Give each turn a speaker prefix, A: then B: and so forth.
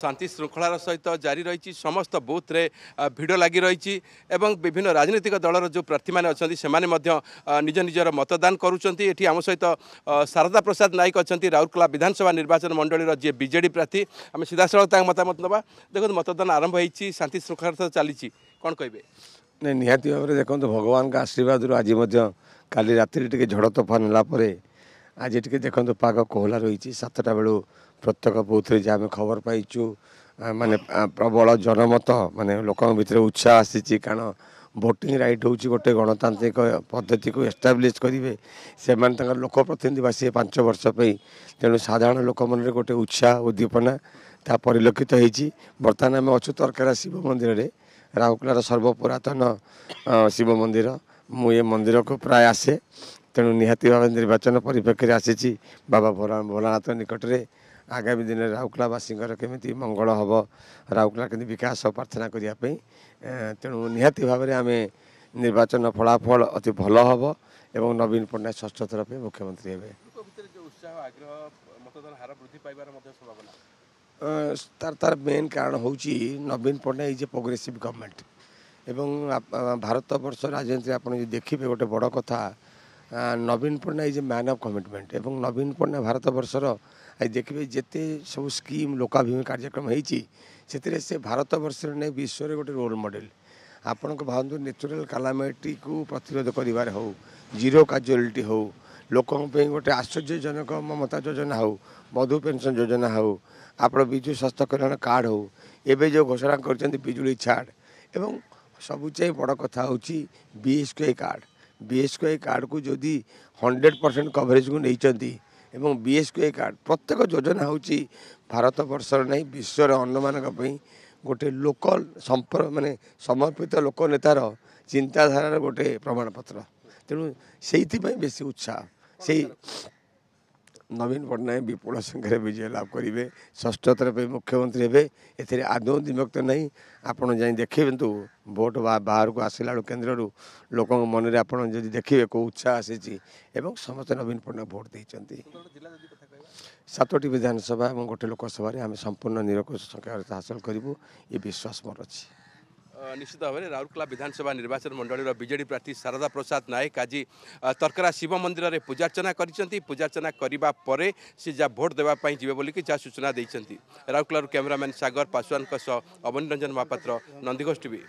A: शांति श्रृंखलार सहित जारी रही समस्त बुथ रे भिड़ लगी रही विभिन्न राजनीतिक दलर जो प्रार्थी मैंने अच्छा से निज निजर मतदान करुँच आम सहित शारदा प्रसाद नायक अच्छा राउरकेला विधानसभा निर्वाचन मंडल जी बीजेडी प्रार्थी आम सीधा सड़क मतामत नवा देखो मतदान आरंभ हो शांति श्रृंखला चली कौन कहे
B: नहीं निहाती भाव में देखो भगवान का आशीर्वाद आज काली राति टे झड़ तोफान है आज टे देखो पाग कोहला रही 7टा बेलू प्रत्येक बुथ रे आम खबर पाइचु माने प्रबल जनमत माने लोक भितर उत्साह आसी कारण भोटिंग राइट हूँ गोटे गणतांत्रिक पद्धति को एस्टाब्लीश करेंगे से लोक प्रतिनिधि बासी 5 वर्ष तेणु साधारण लोक मन गोटे उत्साह उद्दीपना ता परिलक्षित होती। बर्तमान आम अच्छु तरकारा शिव मंदिर में राउरकेलार सर्वपुरातन शिव मंदिर मुझे मंदिर को प्राय आसे तेणु निहाती भाव निर्वाचन परिप्रेक्षी आसी बाबा भोलानाथ निकट में आगामी दिन राउरकेलावासी केमी मंगल हम राउरकेला के विकास प्रार्थना करने तेणु निहाती भाव में आम निर्वाचन फलाफल अति भल हम एवं नवीन पट्टनायक षष्ठ थर पे मुख्यमंत्री हे तार मेन कारण हूँ नवीन पट्टनायक जे प्रोग्रेसिव गवर्नमेंट एवं भारत वर्ष राजनीति आप देखिए गोटे बड़ कथा नवीन पट्टनायक जे मैन ऑफ कमिटमेंट एवं नवीन पट्टनायक भारत वर्षर आज देखिए जिते सब स्कीम लोकाभिमुखी कार्यक्रम होती से भारत वर्ष नहीं विश्व गोटे रोल मॉडल आपण भावतु नेचुरल कैलामिटी को प्रतिरोध कर हो जीरो काजुआलिटी हो लोकों गोटे आश्चर्यजनक ममता योजना हो मधु पेंशन योजना हो आप विजु स्वास्थ्य कल्याण कार्ड हो एवं जो घोषणा कर बिजुली छाड़ एवं सबु बड़ कथा हूँ बीएसके कार्ड को जदि 100% कवरेज को नहीं एवं बीएसके कार्ड प्रत्येक योजना हूँ भारत वर्षर नहीं विश्वर अन्न मान गोटे लोकल माने समर्पित लोक नेतार चिंताधारार गोटे प्रमाणपत्र तेणु से बेसी उत्साह से नवीन पट्टनायक विपुल संख्यार विजय लाभ करेंगे षष्ठ थर पे मुख्यमंत्री हे आदौ दिमक्त नहीं आपड़ जा देखिए भोट बाहर को आसला केन्द्र लोक मन में आप देखिए कौ उत्साह आसी समस्त नवीन पट्टनायक भोट देती 7टी विधानसभा और गोटे लोकसभा आम संपूर्ण निरंकुश संख्या हासिल करूँ ये विश्वास मोर अच्छी
A: निश्चित भाव में राउरकेला विधानसभा निर्वाचन मंडल बीजेडी प्रार्थी शारदा प्रसाद नायक आज तरकारा शिव मंदिर में पूजार्चना पूजार्चना करने पर सी जहाँ भोट देवाई जी बोलिकी जहाँ सूचना देते राउरकेला कैमरामैन सागर पासवान अवनी रंजन महापात्र नंदीघोष टीवी।